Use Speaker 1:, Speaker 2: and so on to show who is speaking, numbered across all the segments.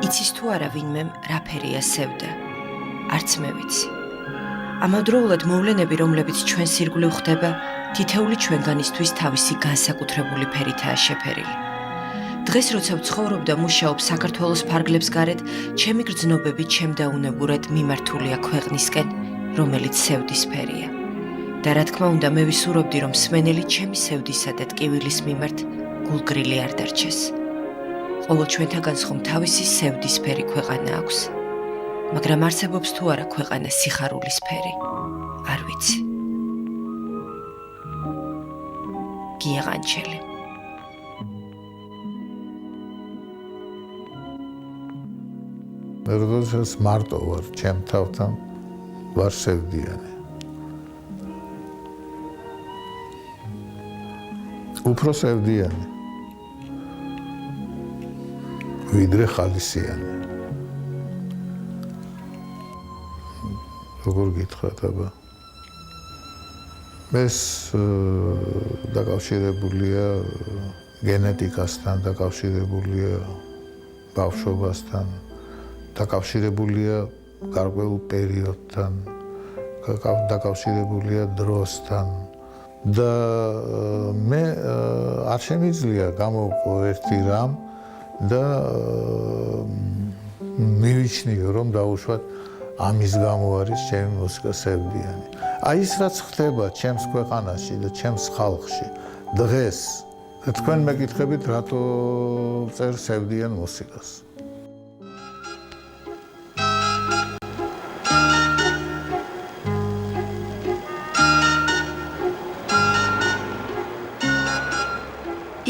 Speaker 1: იცის თუ არა ვინმემ რა ფერია სევდა? არც მე ვიცი. ამავდროულად მოვლენები, რომლებიც ჩვენს ირგვლივ ხდება, თითეული ჩვენგანისთვის თავისი განსაკუთრებული ფერითაა შეფერილი. დღეს როცა ვცხოვრობ და მუშაობ საქართველოს ფარგლებს გარეთ, ჩემი გრძნობები ჩემდაუნებურად მიმართულია ქვეყნისკენ, რომელიც სევდისფერია. და რა თქმა უნდა, მე ვისურვებდი, რომ მსმენელი ჩემი სევდისა და ტკივილის მიმართ გულგრილი არ დარჩეს. ყოველ ჩვენთაგანს ხომ თავისი სევდისფერი ქვეყანა აქვს. მაგრამ არსებობს თუ არა ქვეყანა სიხარულისფერი? არ ვიცი. გია ყანჩელი.
Speaker 2: მე როდესაც მარტო ვარ ჩემ თავთან, ვარ სევდიანი. უფრო სევდიანი. ვიდრე ხალისიანი. როგორ გითხრათ, აბა? ეს დაკავშირებულია გენეტიკასთან, დაკავშირებულია ბავშვობასთან, დაკავშირებულია გარკვეულ პერიოდთან, დაკავშირებულია დროსთან და მე არ შემიძლია გამოვყო ერთი რამ და მივიჩნიო, რომ დაუშვათ ამის გამო არის ჩემი მუსიკა სევდიანი. აი ის რაც ხდება ჩემს ქვეყანაში და ჩემს ხალხში დღეს, თქვენ მეკითხებით, რატო წერ სევდიან მუსიკას?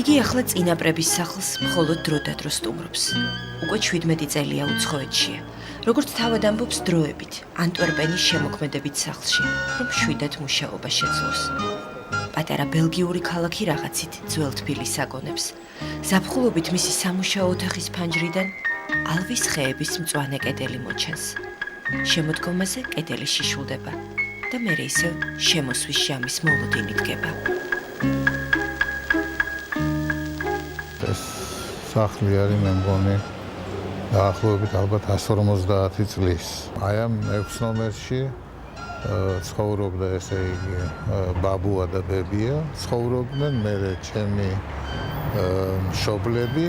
Speaker 1: იგი ახლა წინაპრების სახლს მხოლოდ დრო და დრო სტუმრობს. უკვე 17 წელია უცხოეთშია. როგორც თავად ამბობს დროებით, ანტვერპენის შემოქმედებით სახლში, რომ შვიდად მუშაობა შეძლოს. პატარა ბელგიური ქალაქი რაღაცით ძველ თბილისს აგონებს. ზაფხულობით მისი სამუშაო ოთახის ფანჯრიდან ალვის ხეების მწვანე კედელი მოჩანს. შემოდგომაზე კედელი შიშულდება და მერე ისევ შემოსვის ჟამის მოლოდინი დგება.
Speaker 2: სახლი არის მე მგონი დაახლოებით ალბათ 150 წლის. აი ამ 6 ნომერში ცხოვრობდა, ესე იგი, ბაბუა და ბებია, ცხოვრობდნენ, მერე ჩემი მშობლები,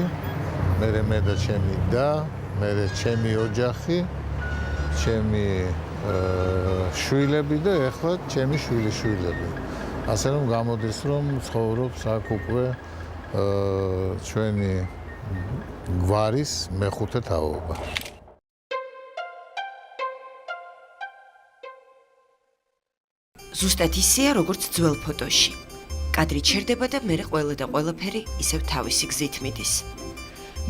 Speaker 2: მერე მე და ჩემი და, მერე ჩემი ოჯახი, ჩემი შვილები და ეხლა ჩემი შვილიშვილები. ასე რომ გამოდის, რომ ცხოვრობს აქ უკვე ჩვენი გვარის მეხუთე თაობა.
Speaker 1: ზუსტად ისეა, როგორც ძველ ფოტოში. კადრი ჩერდება და მერე ყველა და ყველაფერი ისევ თავისი გზით მიდის.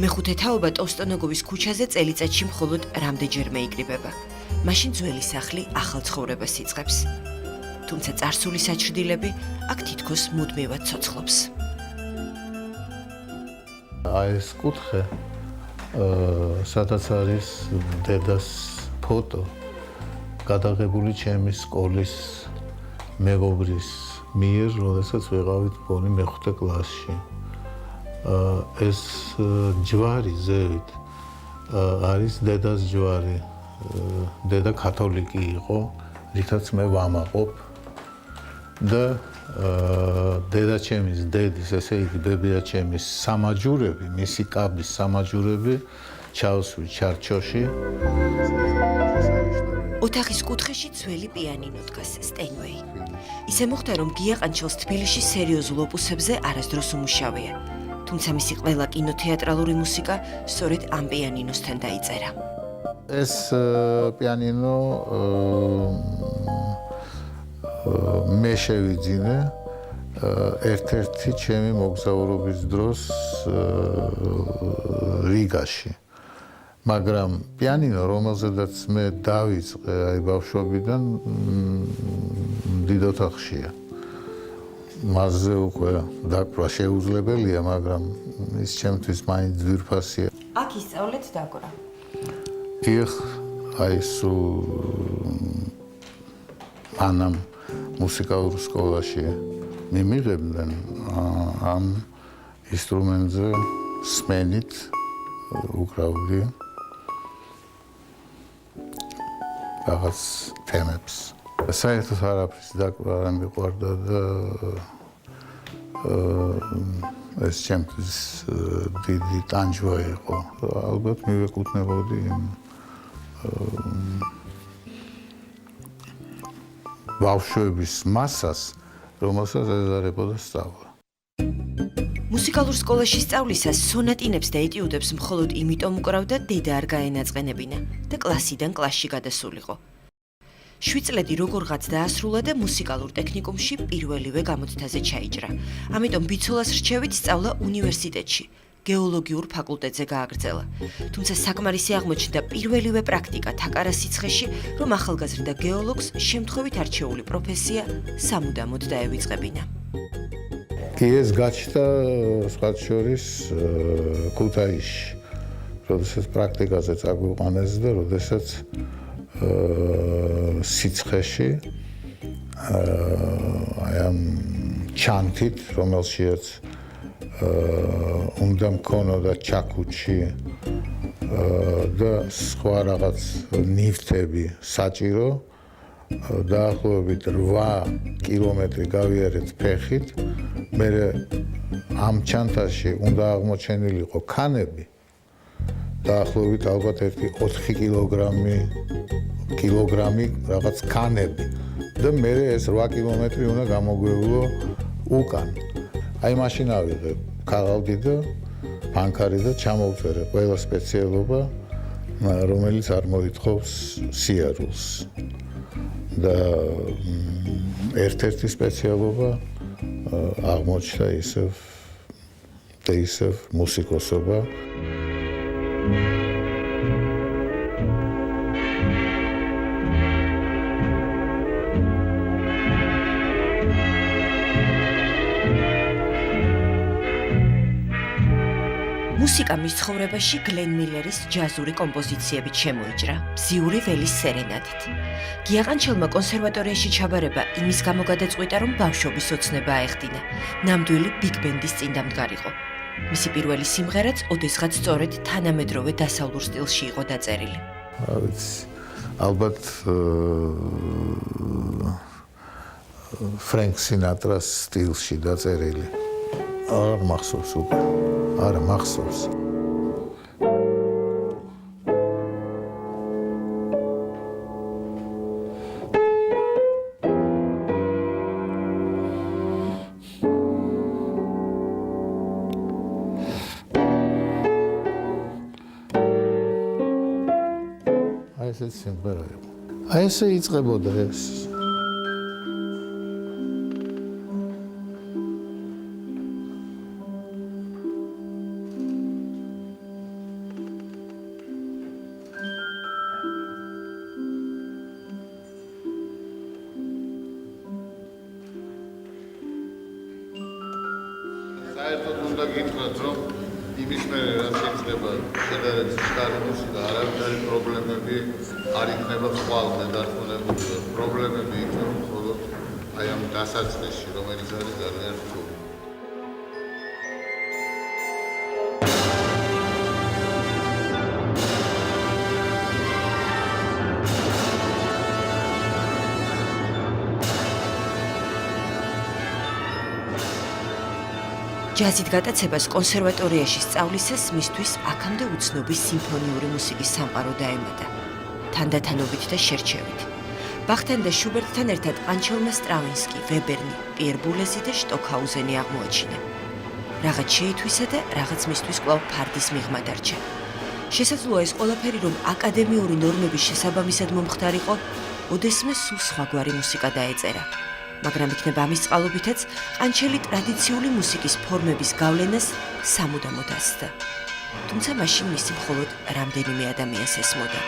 Speaker 1: მეხუთე თაობა ტოვსტონოგოვის ქუჩაზე წელიწადში მხოლოდ რამდენჯერმე იკრიბება. მაშინ ძველი სახლი ახალ ცხოვრებას იწყებს. თუმცა წარსული საჩრდილები აქ თითქოს მუდმივად ცოცხლობს.
Speaker 2: აი ეს კუთხე, სადაც არის დედას ფოტო, გადაღებული ჩემი სკოლის მეგობრის მიერ, როდესაც ვიყავით მგონი მეხუთე კლასში. ეს ჯვარი ზევით არის დედას ჯვარი. დედა კათოლიკი იყო, რითაც მე ვამაყობ და დედაჩემის დედის, ესე იგი ბებიაჩემის სამაჯურები, მისი კაბის სამაჯურები ჩავსვი ჩარჩოში.
Speaker 1: ოთახის კუთხეში ძველი პიანინო დგას, სტენვეი. ისე მოხდა, რომ გია ყანჩელს თბილისში სერიოზულ ოპუსებზე არასდროს უმუშავია. თუმცა მისი ყველა კინოთეატრალური მუსიკა სწორედ ამ პიანინოსთან დაიწერა.
Speaker 2: ეს პიანინო მე შევიძინე, ერთ-ერთი ჩემი მოგზაურობის დროს რიგაში. მაგრამ პიანინო, რომელზედაც მე დავიწყე აი ბავშვობიდან, დიდ ოთახშია. მასზე უკვე დაკვრა შეუძლებელია, მაგრამ ის ჩემთვის მაინც ძვირფასია.
Speaker 1: აქ ისწავლეთ დაკვრა.
Speaker 2: დიახ, აი სულ ანამ მუსიკალურ სკოლაში მიმიღებდნენ ამ ინსტრუმენტზე სმენით უკრავდი რაღაც თემებს. საერთოდ არაფრის დაკვრა არ მიყვარდა და ეს ჩემთვის დიდი ტანჯვა იყო. ალბათ მივეკუთვნებოდი ბავშვების მასას, რომელსაც ეზარებოდა სწავლა.
Speaker 1: მუსიკალურ სკოლაში სწავლისას სონატინებს და ეტიუდებს მხოლოდ იმიტომ უკრავდა, დედა არ გაენაწყენებინა და კლასიდან კლასში გადასულიყო. 7 წლები როგორღაც დაასრულა და მუსიკალურ ტექნიკუმში პირველივე გამოცდაზე ჩაიჭრა. ამიტომ ბიცოლას რჩევით სწავლა უნივერსიტეტში, გეოლოგიურ ფაკულტეტზე გააგრძელა. თუმცა საკმარისი აღმოჩნდა პირველივე პრაქტიკა თაკარას სიცხეში, რომ ახალგაზრდა გეოლოგს შემთხვევით არჩეული პროფესია სამუდამოდ დაევიწყებინა.
Speaker 2: კი ეს გაჩნდა სხვათა შორის ქუთაისში, როდესაც პრაქტიკაზე წაგვიყვანეს და როდესაც სიცხეში აი ამ ჩანთით, რომელშიაც უნდა მქონოდა ჩაქუჩი და სხვა რაღაც ნივთები საჭირო, დაახლოებით 8 კილომეტრი გავიარეთ ფეხით. მე ამ ჩანთაში უნდა აღმოჩენილიყო ქანები, დაახლოებით ალბათ 4 კილოგრამი რაღაც ქანები და მე ეს 8 კილომეტრი უნდა გამოგვევლო უკან. აი მაშინ ავიღე ქაღალდი და ფანქარი და ჩამოვწერე ყველა სპეციალობა, რომელიც არ მოითხოვს სიარულს. და ერთ-ერთი სპეციალობა აღმოჩნდა ისევ მუსიკოსობა.
Speaker 1: მუსიკა მის ცხოვრებაში გლენ მილერის ჯაზური კომპოზიციებით შემოიჭრა, ბზიური ველის სერენადით. გიაყანჩელმა კონსერვატორიაში ჩაბარება იმის გამო გადაწყვიტა, რომ ბავშვობის ოცნება აეხდინა. ნამდვილი ბიგ ბენდის წინდამდგარიყო. მისი პირველი სიმღერაც ოდესღაც სწორედ თანამედროვე დასავლურ სტილში იყო დაწერილი.
Speaker 2: ალბათ ფრენკ სინატრას სტილში დაწერილი. არ მახსოვს უკვე. არა მახსოვს. აი ეს სიმღერა იყო. აი ესე იწყებოდა ეს. საერთოდ უნდა გითხრათ, რომ იმის მერე რაც იქნება შედარებით შთარი მუსიკა, არავითარი პრობლემები არ იქნება ხვალმე დარწმუნებული. პრობლემები იქნება მხოლოდ აი ამ დასაწყისში, რომელიც არის ძალიან რთული.
Speaker 1: ჯაზით გატაცებას კონსერვატორიაში სწავლისას მისთვის აქამდე უცნობი სიმფონიური მუსიკის სამყარო დაემატა, თანდათანობით და შერჩევით. ბახთან და შუბერტთან ერთად ყანჩელმა სტრავინსკი, ვებერნი, პიერ ბულეზი და შტოკჰაუზენი აღმოაჩინა. რაღაც შეითვისა და რაღაც მისთვის კვლავ ფარდის მიღმა დარჩა. შესაძლოა ეს ყველაფერი, რომ აკადემიური ნორმების შესაბამისად მომხდარიყო, ოდესმე სულ სხვაგვარი მუსიკა დაეწერა. მაგრამ იქნება ამის წყალობითაც ყანჩელი ტრადიციული მუსიკის ფორმების გავლენას სამუდამოდ ასდა. თუმცა მაშინ მისი მხოლოდ რამდენიმე ადამიანს ესმოდა.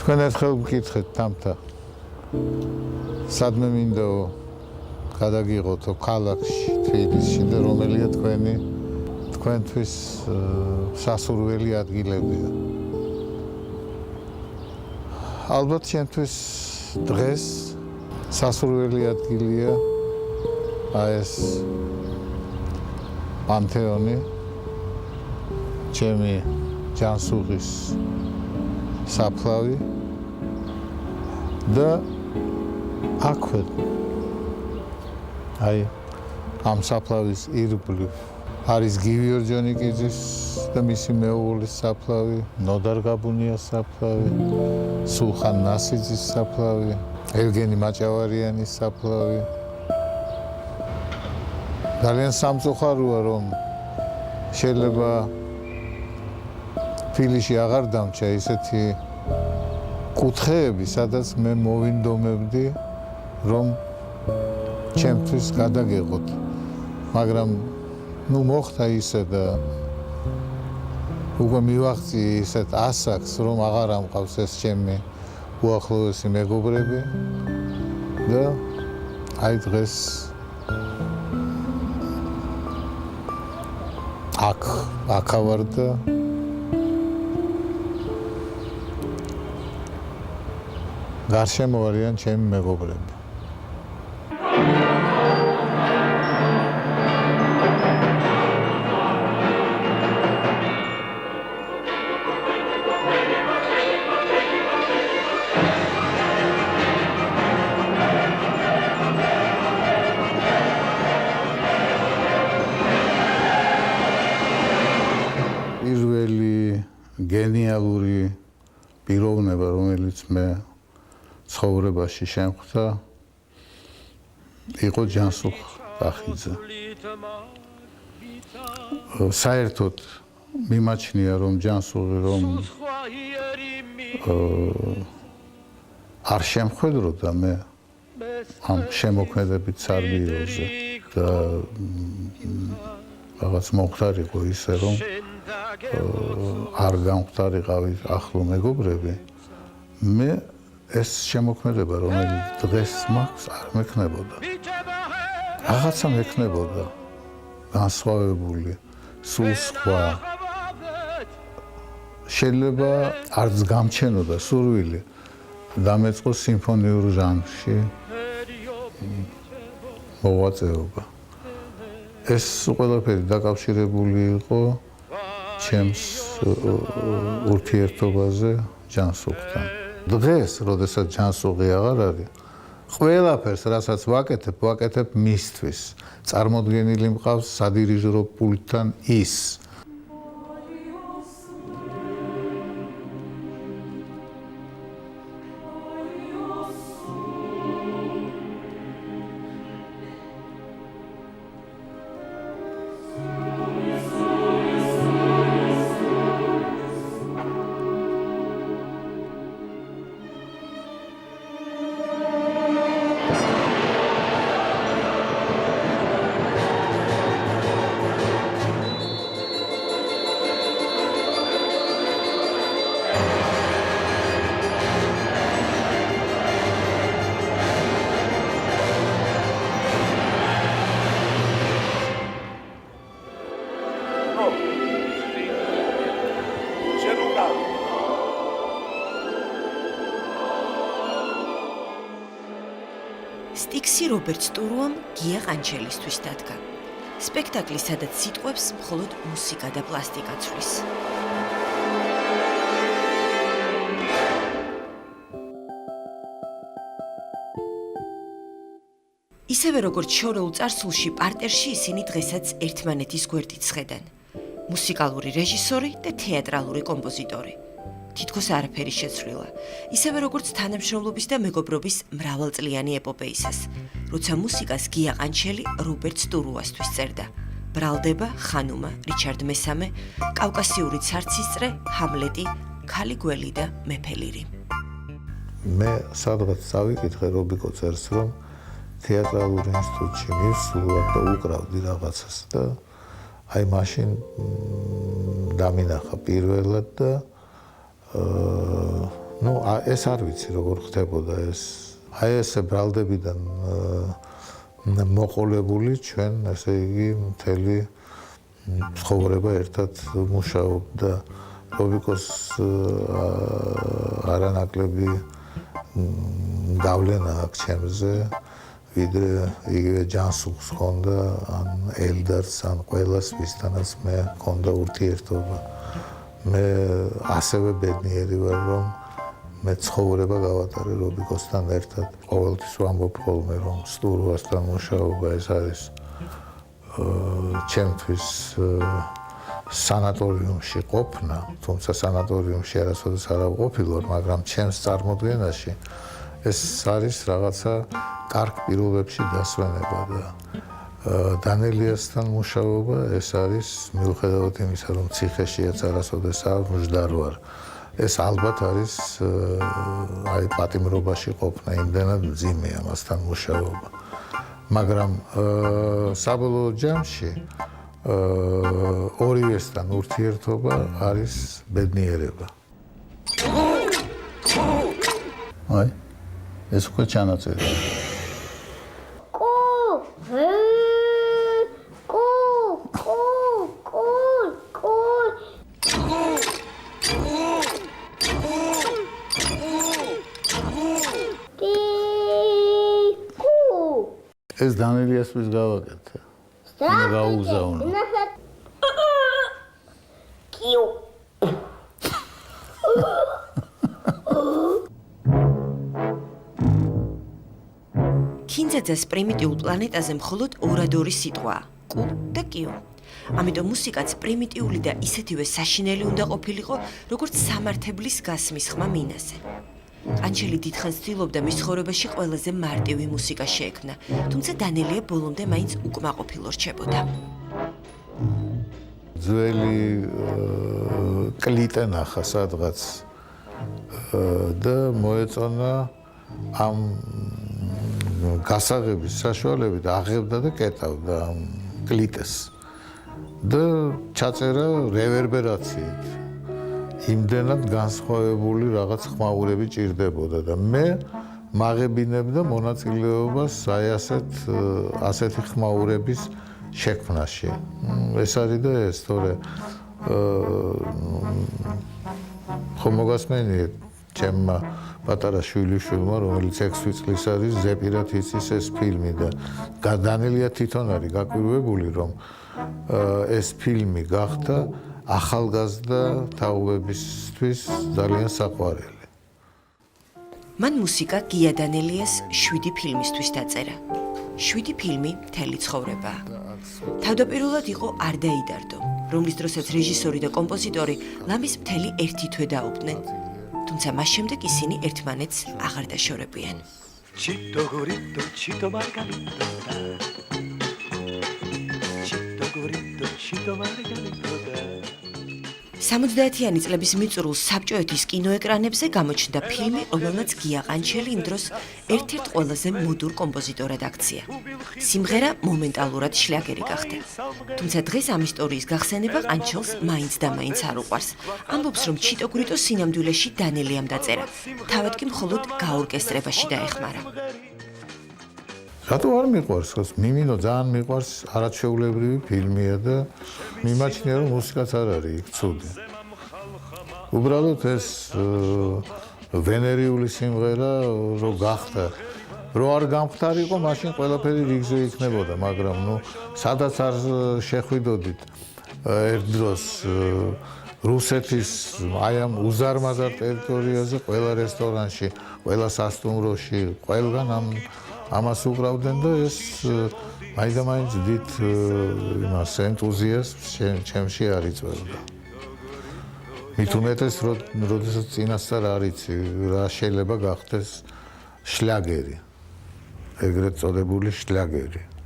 Speaker 2: თქვენ ერთხელ გკითხეთ თამთა სადმე მინდაო გადაგიღოთო ქალაქში თბილისში და რომელია თქვენთვის სასურველი ადგილებია ალბათ ჩემთვის დღეს სასურველი ადგილია ეს პანთეონი ჩემი ჯანსუღის საფლავი და აქვე აი ამ საფლავის ირგვლივ არის გივი ორჯონიკიძის და მისი მეუღლის საფლავი, ნოდარ გაბუნიას საფლავი, სულხან ნასიძის საფლავი, ევგენი მაჭავარიანის საფლავი. ძალიან სამწუხაროა რომ შეიძლება თბილისში აღარ დამჭა ისეთი კუთხეები, სადაც მე მოვინდომებდი, რომ ჩემთვის გადაგეღოთ. მაგრამ მოხდა ისე და უკვე მივაღწიე ისეთ ასაკს, რომ აღარ ამყავს ეს ჩემი უახლოესი მეგობრები და აი დღეს აქ ვარ და გარშემო არიან ჩემი მეგობრები. პირველი გენიალური პიროვნება, რომელიც მე ცხოვრებაში შემხვდა, იყო ჯანსუღ ბახიძე. საერთოდ მიმაჩნია, რომ ჯანსუღი არ შემხედროდა მე ამ შემოქმედებით სარბიელზე და რაღაც მომხდარიყო ისე, რომ არ გამხდარიყავი ახლო მეგობრები. მე ეს შემოქმედება, რომელიც დღეს მაქვს, არ მექნებოდა. რაღაცა მექნებოდა, განსხვავებული, სულ სხვა. შეიძლება არც გამჩენოდა სურვილი დამეწყო სიმფონიურ ჟანრში მოღვაწეობა. ეს ყველაფერი დაკავშირებული იყო ჩემს ურთიერთობაზე ჯანსუღთან. დღეს, როდესაც ჯანსუღი აღარ არის, ყველაფერს, რასაც ვაკეთებ მისთვის. წარმოდგენილი მყავს სადირიჟორო პულტთან ის. სტიქსი რობერტ სტურუამ გია ყანჩელისთვის დადგა. სპექტაკლი, სადაც სიტყვებს მხოლოდ მუსიკა და პლასტიკა ცვლის.
Speaker 1: ისევე როგორც შორეულ წარსულში პარტერში ისინი დღესაც ერთმანეთის გვერდით ცხედენ. მუსიკალური რეჟისორი და თეატრალური კომპოზიტორი. თითქოს არაფერი შეცვლილა. ისევე როგორც თანამშრომლობის და მეგობრობის მრავალწლიანი ეპოპეისას, როცა მუსიკას გია ყანჩელი რობერტ სტურუასთვის წერდა. ბრალდება, ხანუმა, რიჩარდ მესამე, კავკასიური ცარცისწრე, ჰამლეტი, ქალი გველი და მეფელირი.
Speaker 2: მე სადღაც წავიკითხე რობიკო წერს, რომ თეატრალურ ინსტიტუტში მივსულვარ და უკრავდი რაღაცას და აი მაშინ დამინახა პირველად და ეს არ ვიცი როგორ ხდებოდა ეს. აი ესე ბრალდებიდან მოყოლებული ჩვენ, ესე იგი, მთელი ცხოვრება ერთად მუშაობდა. რობიკოს არანაკლები გავლენა აქვს ჩემზე, ვიდრე იგივე ჯანსუღს ჰქონდა, ან ელდარს, ან ყველას, ვისთანაც მე ჰქონდა ურთიერთობა. მე ასევე ბედნიერი ვარ, რომ მე ცხოვრება გავატარე რობიკოსთან ერთად. ყოველთვის ვამბობ ხოლმე, რომ სტურუასთან მუშაობა ეს არის ჩემთვის სანატორიუმში ყოფნა, თუმცა სანატორიუმში არასოდეს არ ვყოფილვარ, მაგრამ ჩემს წარმოდგენაში ეს არის რაღაცა კარგ პირობებში დასვენება და დანელიასთან მუშაობა ეს არის მიუხედავად იმისა, რომ ციხეშიაც არასოდეს არ მждარ ვარ. ეს ალბათ არის აი პატიმრობაში ყოფნა, იმდენად მძიმეა მასთან მუშაობა. მაგრამ საბოლოო ჯამში ორივესთან ურთიერთობა არის ბედნიერება. აი, ეს უკვე ჩანაწერია. ეს დანელიასთვის გავაკეთე. მე გაუგზავნე. კიო.
Speaker 1: კინძაძეს პრიმიტიულ პლანეტაზე მხოლოდ ორადორი სიტყვაა: კუ და კიო. ამიტომ მუსიკაც პრიმიტიული და ისეთივე საშინელი უნდა ყოფილიყო, როგორც სამართებლის გასმის ხმა მინაზე. ყანჩელი დიდხანს ცდილობდა მის ცხოვრებაში ყველაზე მარტივი მუსიკა შეექმნა, თუმცა დანელია ბოლომდე მაინც უკმაყოფილო რჩებოდა.
Speaker 2: ძველი კლიტე ნახა სადღაც და მოეწონა ამ გასაღების საშუალებით აღებდა და კეტავდა ამ კლიტეს და ჩაწერა რევერბერაციით. იმდენად განსხვავებული რაღაც ხმაურები ჭირდებოდა და მე მაღებინებდა მონაწილეობას აი ასეთი ხმაურების შექმნაში. ეს არის და ეს, თორე ხომ მოგასმენიეთ ჩემმა პატარა შვილიშვილმა, რომელიც 6 წლის არის, ზეპირად იცის ეს ფილმი და დანელია თვითონ არის გაკვირვებული, რომ ეს ფილმი გახდა ახალგაზრდა თაობებისთვის ძალიან საყვარელი.
Speaker 1: მან მუსიკა გია დანელიას 7 ფილმისთვის დაწერა. 7 ფილმი მთელი ცხოვრებაა. თავდაპირველად იყო არ დაიდარდო, რომლის დროსაც რეჟისორი და კომპოზიტორი ლამის მთელი ერთი თვე დაობდნენ. თუმცა მას შემდეგ ისინი ერთმანეთს აღარ დაშორებიან. Chito gorito, chito margarito. Chito gorito, chito margarito. 70-იანი წლების მიწურულს საბჭოეთის კინოეკრანებზე გამოჩნდა ფილმი, რომელმაც გია ყანჩელი იმ დროს ერთ-ერთ ყველაზე მოდურ კომპოზიტორად აქცია. სიმღერა მომენტალურად შლაგერი გახდა. თუმცა დღეს ამ ისტორიის გახსენება ყანჩელს მაინც და მაინც არ უყვარს. ამბობს, რომ ჩიტო გრიტო სინამდვილეში დანელიამ დაწერა. თავად კი მხოლოდ გაორკესტრებაში დაეხმარა.
Speaker 2: რატო არ მიყვარს? მიმინო ძალიან მიყვარს, არაჩვეულებრივი ფილმია და მიმაჩნია, რომ მუსიკაც არ არის იქ ცუდი. უბრალოდ ეს ვენერიული სიმღერა რო გახდა, რო არ გამختარიყო, მაშინ ყველაფერი რიგზე იქნებოდა, მაგრამ სადაც არ შეხვიდოდით ერთ დროს რუსეთის აი ამ უზარმაზარ ტერიტორიაზე, ყველა რესტორანში, ყველა სასტუმროში, ყველგან ამ ამას უყრავდნენ და ეს მაინც დიდ იმას ენთუზიაზმს ჩემში არ იწვევდა. მით უმეტეს, როდესაც წინასწარ არ იცი, რა შეიძლება გახდეს შლაგერი, ეგრეთ წოდებული შლაგერი.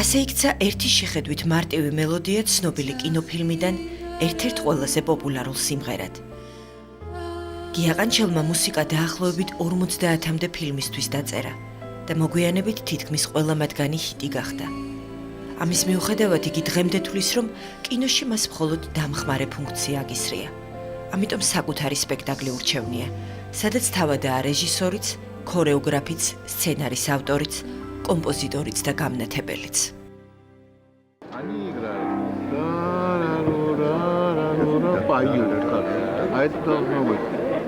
Speaker 1: ასე იქცა ერთი შეხედვით მარტივი მელოდია ცნობილი კინოფილმიდან ერთ-ერთ ყველაზე პოპულარულ სიმღერად. გიაყანჩელმა მუსიკა დაახლოებით 50-მდე ფილმისთვის დაწერა და მოგვიანებით თითქმის ყველა მათგანი ჰიტი გახდა. ამის მიუხედავად იგი დღემდე თვლის, რომ კინოში მას მხოლოდ დამხმარე ფუნქცია აგისრია. ამიტომ საკუთარი სპექტაკლი ურჩევნია, სადაც თავადაა რეჟისორიც, ქორეოგრაფიც, სცენარის ავტორიც, კომპოზიტორიც და გამნათებელიც.
Speaker 3: Они играют. Поют. А это должно быть.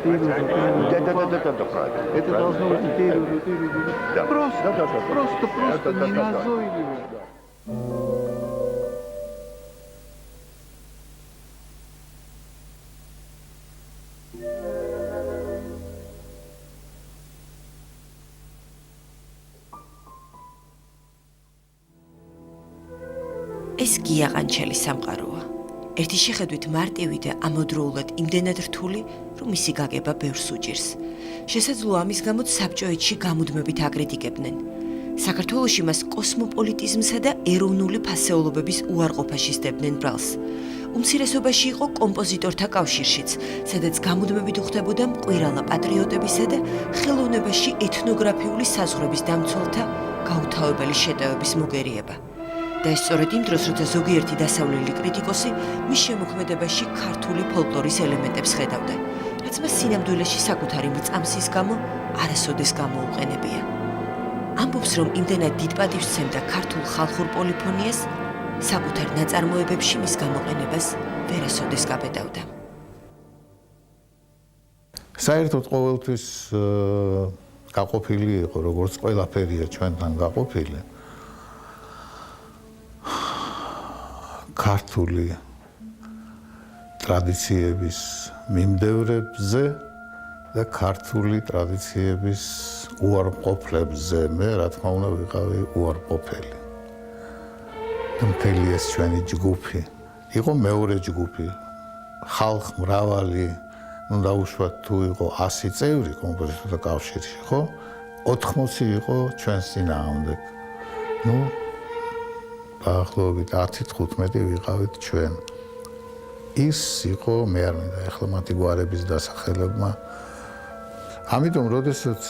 Speaker 4: Да, правильно.
Speaker 3: Это должно быть.
Speaker 4: Да.
Speaker 3: Просто
Speaker 4: Да.
Speaker 3: неназойливо.
Speaker 1: ეს გიაყანჩელი სამყაროა. ერთი შეხედვით მარტივი და ამოდროულად იმდენად რთული, რომ მისი გაგება ბევრს უჭირს. შესაძლოა ამის გამოც საბჭოეთში გამუდმებით აკრიტიკებდნენ. საქართველოში მას კოსმოპოლიტიზმსა და ეროვნული ფასეულობების უარყოფაში სდებდნენ ბრალს. უმცირესობაში იყო კომპოზიტორთა კავშირშიც, სადაც გამუდმებით უხდებოდა მკვირალა პატრიოტებისა და ხელოვნებაში ეთნოგრაფიული საზღვრების დამცველთა გაუთავებელი შეტევების მოგერიება. და ეს სწორედ იმ დროს, როცა ზოგიერთი დასავლელი კრიტიკოსი მის შემოქმედებაში ქართული ფოლკლორის ელემენტებს ხედავდა, რაც მას სინამდვილეში საკუთარი მრწამსის გამო არასოდეს გამოუყენებია. ამბობს, რომ იმდენად დიდ პატივს სცემდა ქართულ ხალხურ პოლიფონიას, საკუთარ ნაწარმოებებში მის გამოყენებას ვერასოდეს გაბედავდა.
Speaker 2: საერთოდ ყოველთვის გაყოფილი იყო, როგორც ყველაფერია ჩვენთან გაყოფილი. ქართული ტრადიციების მიმდევრებზე და ქართული ტრადიციების უარყოფლებზე მე რა თქმა უნდა ვიყავი უარყოფელი. მთელი ეს ჩვენი ჯგუფი იყო მეორე ჯგუფი. ხალხ მრავალი, ну დაუშვათ თუ იყო 100 წევრი კომპოზიტორთა კავშირში, ხო? 80 იყო ჩვენს წინააღმდეგ. ну დაახლოებით 10-15 ვიყავით ჩვენ. ის იყო მე არ მინდა ახლა მათი გვარების დასახელებმა. ამიტომ როდესაც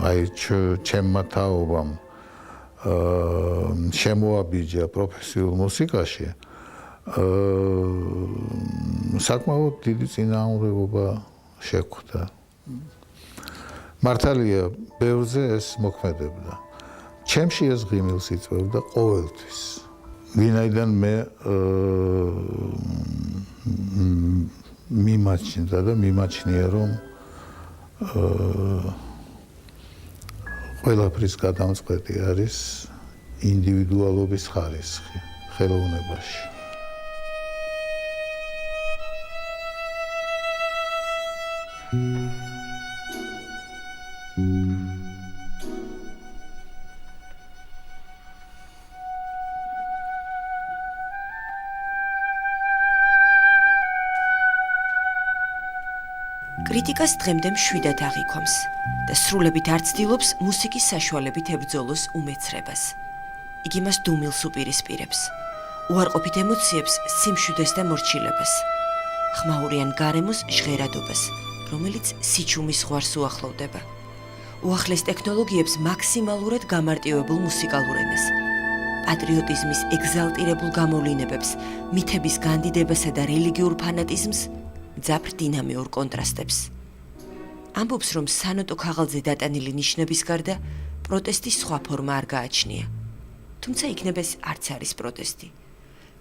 Speaker 2: აი ჩემმა თაობამ შემოაბიჯა პროფესიულ მუსიკაში, საკმაოდ დიდი წინააღმდეგობა შეხვდა. მართალია, ბევრზე ეს მოქმედებდა. ჩემში ეს ღიმილს იწვევდა ყოველთვის. ვინაიდან მე მიმაჩნდა და მიმაჩნია, რომ ყველაფრის გადამწყვეტი არის ინდივიდუალობის ხარისხი ხელოვნებაში.
Speaker 1: კრიტიკას დღემდე მშვიდად აღიქვამს და სრულებით არ ცდილობს მუსიკის საშუალებით ებრძოლოს უმეცრებას. იგი მას დუმილს უპირისპირებს, უარყოფით ემოციებს სიმშვიდეს და მორჩილებას, ხმაურიან გარემოს ჟღერადობას, რომელიც სიჩუმის ზღვარს უახლოვდება, უახლეს ტექნოლოგიებს მაქსიმალურად გამარტივებულ მუსიკალურ ენას პატრიოტიზმის ეგზალტირებულ გამოვლინებებს, მითების განდიდებასა და რელიგიურ ფანატიზმს, მძაფრ დინამიურ კონტრასტებს. ამბობს, რომ სანოტო ქაღალდზე დატანილი ნიშნების გარდა პროტესტის სხვა ფორმა არ გააჩნია. თუმცა იქნებ ეს არც არის პროტესტი.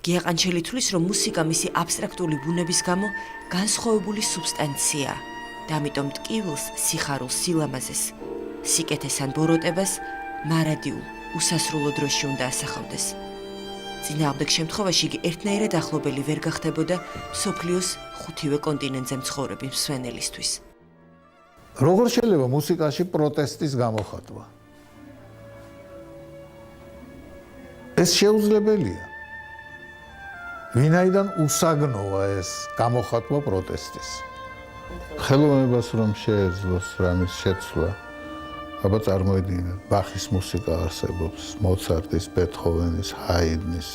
Speaker 1: გია ყანჩელი თვლის, რომ მუსიკა მისი აბსტრაქტული ბუნების გამო განსხვავებული სუბსტანციაა და ამიტომ ტკივილს, სიხარულს, სილამაზეს, სიკეთეს ან ბოროტებას მარადიულ, უსასრულო დროში უნდა ასახავდეს. წინააღმდეგ შემთხვევაში იგი ერთნაირად ახლობელი ვერ გახდებოდა მსოფლიოს 5-ვე კონტინენტზე მცხოვრები მსვენელისთვის.
Speaker 2: როგორ შეიძლება მუსიკაში პროტესტის გამოხატვა? ეს შეუძლებელია. ვინაიდან უსაგნოა ეს გამოხატვა პროტესტის. ხელოვნებას რომ შეეძლოს რამის შეცვლა, აბა წარმოიდგინეთ, ბახის მუსიკა არსებობს, მოცარტის, ბეთჰოვენის, ჰაიდნის.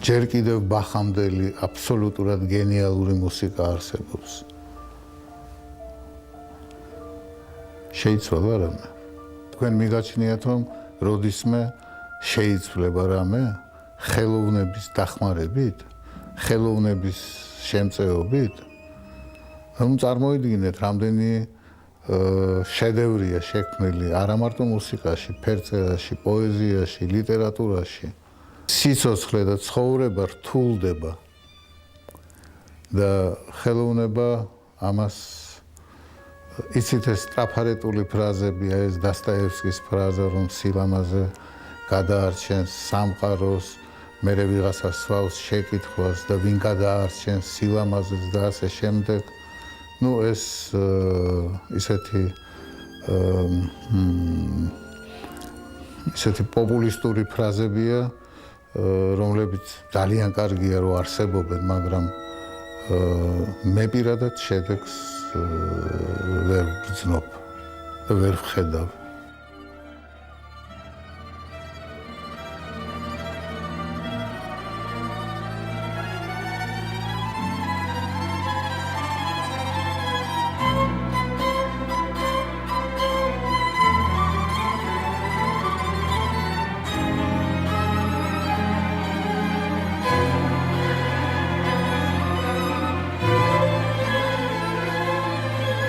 Speaker 2: ჯერ კიდევ ბახამდელი აბსოლუტურად გენიალური მუსიკა არსებობს. შეიცვალა რამე? თქვენ მიგაჩნიათ, რომ როდისმე შეიცვლება რამე ხელოვნების დახმარებით, ხელოვნების შემწეობით? ანუ წარმოიდგინეთ, რამდენი შედევრია შექმნილი არა მარტო მუსიკაში, ფერწერაში, პოეზიაში, ლიტერატურაში. სიცოცხლე და ცხოვრება რთულდება და ხელოვნება ამას იცით ეს ტრაფარეტული ფრაზებია, ეს დასტაევსკის ფრაზა, რომ სილამაზე გადაარჩენს სამყაროს, მერე ვიღაცა სვავს შეკითხვას და ვინ გადაარჩენს სილამაზეს და ასე შემდეგ. ნუ ეს ისეთი პოპულისტური ფრაზებია, რომლებიც ძალიან კარგია რომ არსებობენ, მაგრამ მე პირადად შედეგს ვერ ვგრძნობ, ვერ ვხედავ.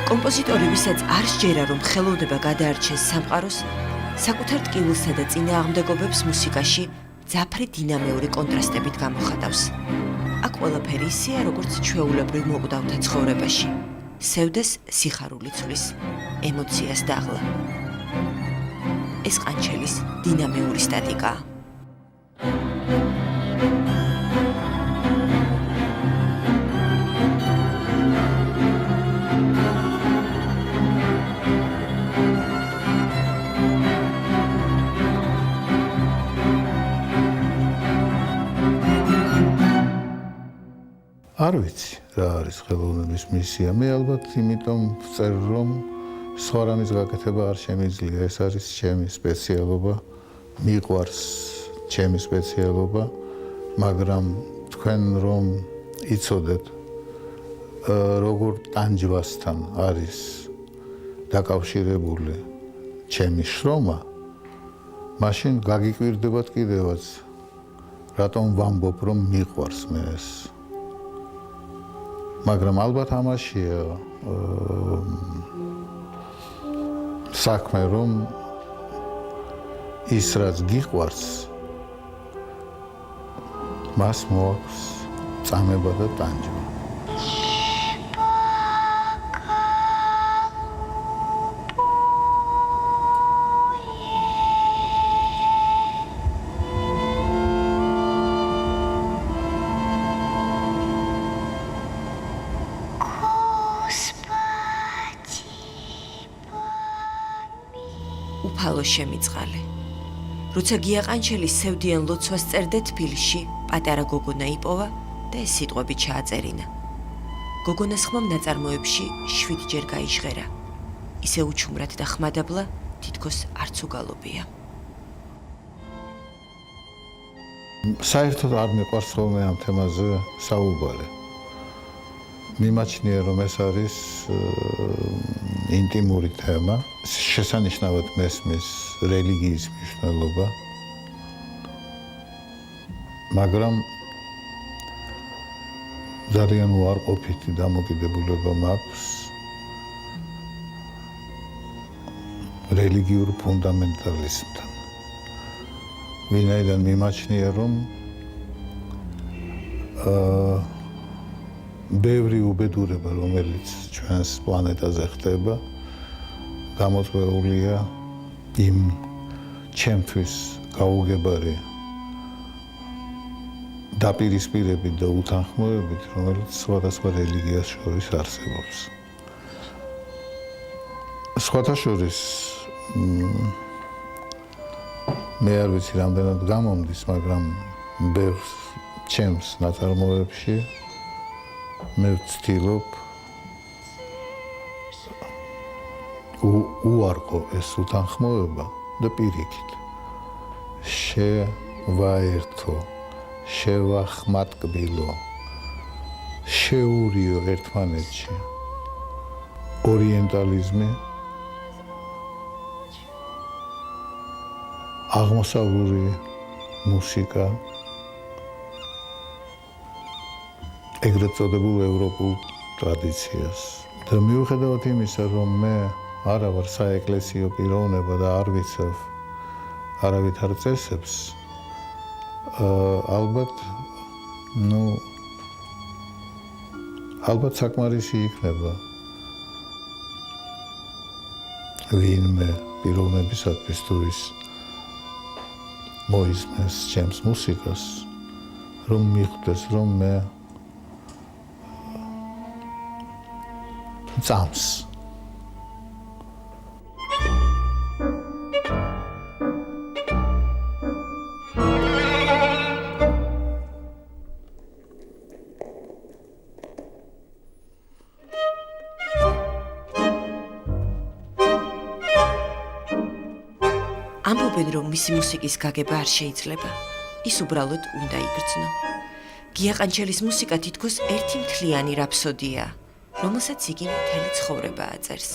Speaker 1: კომპოზიტორი, ვისაც არ სჯერა, რომ ხელოვნება გადაარჩენს სამყაროს, საკუთარ ტკივილსა და წინააღმდეგობებს მუსიკაში მძაფრი დინამიური კონტრასტებით გამოხატავს. აქ ყველაფერი ისეა, როგორც ჩვეულებრივ მოკვდავთა ცხოვრებაში. სევდეს სიხარული ცვლის, ემოციას დაღლა. ეს ყანჩელის დინამიური სტატიკაა.
Speaker 2: არ ვიცი რა არის ხელოვნების მისია. მე ალბათ იმიტომ ვწერ, რომ სხვა რამის გაკეთება არ შემიძლია. ეს არის ჩემი სპეციალობა, მიყვარს ჩემი სპეციალობა, მაგრამ თქვენ რომ იცოდეთ როგორ ტანჯვასთან არის დაკავშირებული ჩემი შრომა, მაშინ გაგიკვირდებათ კიდევაც, რატომ ვამბობ, რომ მიყვარს მე ეს. მაგრამ ალბათ ამაშია საქმე, რომ ის რაც გიყვარს, მას მოაქვს წამება და ტანჯვა.
Speaker 1: უფალო შემიწყალე. როცა გია ყანჩელის სევდიან ლოცვას წერდა თბილისში, პატარა გოგონა იპოვა და ეს სიტყვები ჩააწერინა. გოგონას ხმამ ნაწარმოებში 7 ჯერ გაიჟღერა. ისე უჩუმრად და ხმადაბლა, თითქოს არც უგალობია.
Speaker 2: საერთოდ არ მიყვარს ხოლმე ამ თემაზე საუბარი. მიმაჩნია, რომ ეს არის ინტიმური თემა. შესანიშნავად მესმის რელიგიის მნიშვნელობა. მაგრამ ძალიან უარყოფითი დამოკიდებულება მაქვს რელიგიურ ფუნდამენტალიზმთან. ვინაიდან მიმაჩნია, რომ ბევრი უბედურება, რომელიც ჩვენს პლანეტაზე ხდება, გამოწვეულია იმ ჩემთვის გაუგებარი დაპირისპირებით და უთანხმოებით, რომელიც სხვადასხვა რელიგიას შორის არსებობს. სხვათა შორის მე არ ვიცი რამდენად გამომდის, მაგრამ ბევრ ჩემს ნაწარმოებში მე ვცდილობ უარყო ეს უთანხმოება და პირიქით შევაერთო, შევახმატკბილო, შეურიო ერთმანეთში ორიენტალიზმი, აღმოსავლური მუსიკა, ეგრეთ წოდებულ ევროპულ ტრადიციას. და მიუხედავად იმისა, რომ მე არა ვარ საეკლესიო პიროვნება და არ ვიცავ არავითარ წესებს, ალბათ საკმარისი იქნება ვინმე პიროვნებისათვის თუ ის მოისმენს ჩემს მუსიკას, რომ მიხვდეს, რომ მე წამს.
Speaker 1: ამბობენ, რომ მისი მუსიკის გაგება არ შეიძლება. ის უბრალოდ უნდა იგრძნო. გია ყანჩელის მუსიკა თითქოს ერთი მთლიანი რაფსოდია, რომელსაც იგი მთელი ცხოვრება აწერს.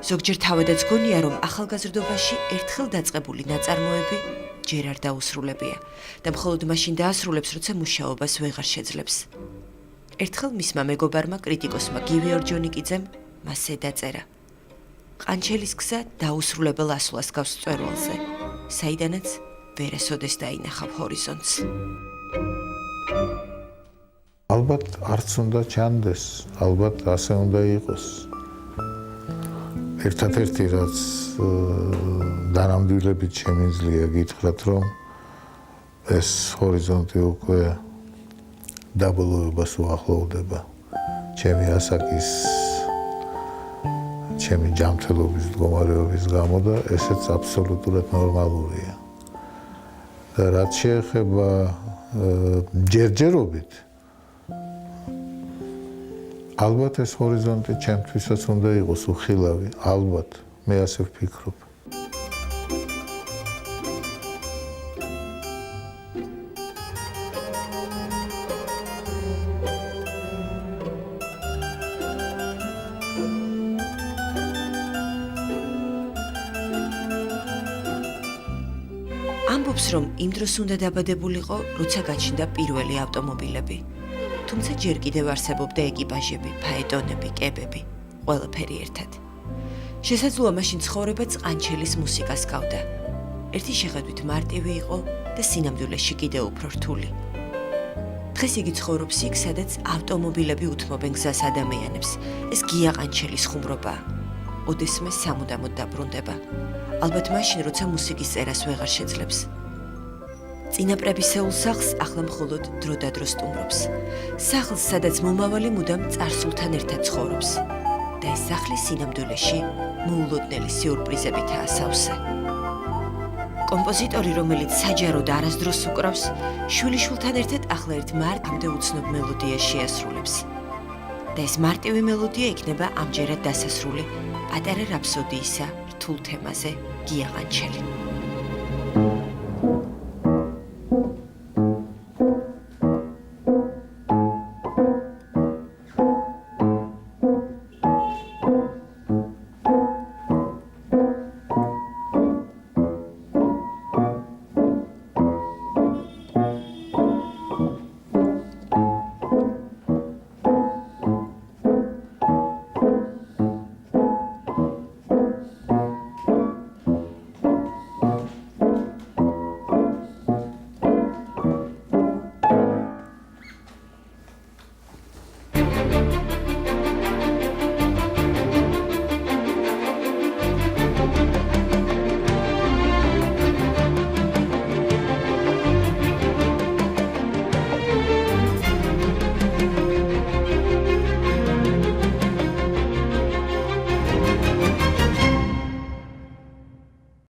Speaker 1: ზოგჯერ თავადაც გონია, რომ ახალგაზრდობაში ერთხელ დაწყებული ნაწარმოები ჯერ არ დაუსრულებია და მხოლოდ მაშინ დაასრულებს, როცა მუშაობას ვეღარ შეძლებს. ერთხელ მისმა მეგობარმა კრიტიკოსმა გივი ორჯონიკიძემ მასე დაწერა: ყანჩელის გზა დაუსრულებელ ასვლას გავს მწვერვალზე, საიდანაც ვერასოდეს დაინახავ ჰორიზონტს.
Speaker 2: ალბათ არც უნდა ჩანდეს, ალბათ ასე უნდა იყოს. ერთადერთი რაც დანამდვილებით შემიძლია გითხრათ, რომ ეს ჰორიზონტი უკვე დაბოლოებას უახლოვდება. ჩემი ასაკის, ჩემი ჯანმრთელობის მდგომარეობის გამო და ესეც აბსოლუტურად ნორმალურია. და რაც შეეხება ჯერჯერობით, ალბათ ეს ჰორიზონტი ჩემთვისაც უნდა იყოს უხილავი, ალბათ, მე ასე ვფიქრობ.
Speaker 1: ამბობს, რომ იმ დროს უნდა დაბადებულიყო, როცა გაჩნდა პირველი ავტომობილები. თუმცა ჯერ კიდევ არსებობდა ეკიპაჟები, ფაეტონები, კებები, ყველაფერი ერთად. შესაძლოა მაშინ ცხოვრებაც ყანჩელის მუსიკას გავდა. ერთი შეხედვით მარტივი იყო და სინამდვილეში კიდევ უფრო რთული. დღეს იგი ცხოვრობს იქ, სადაც ავტომობილები უთმობენ გზას ადამიანებს. ეს გია ყანჩელის ხუმრობაა. ოდესმე სამუდამოდ დაბრუნდება. ალბათ მაშინ, როცა მუსიკის წერას ვეღარ შეძლებს. წინაპრებისეულ სახლს ახლა მხოლოდ დრო და დრო სტუმრობს. სახლს, სადაც მომავალი მუდამ წარსულთან ერთად ცხოვრობს. და ეს სახლი სინამდვილეში მოულოდნელი სიურპრიზებითაა სავსე. კომპოზიტორი, რომელიც საჯაროდ არასდროს უკრავს, შვილიშვილთან ერთად ახლა ერთ მარტივ უცნობ მელოდიას შეასრულებს. და ეს მარტივი მელოდია იქნება ამჯერად დასასრული პატარა რაფსოდიისა რთულ თემაზე გია ყანჩელი.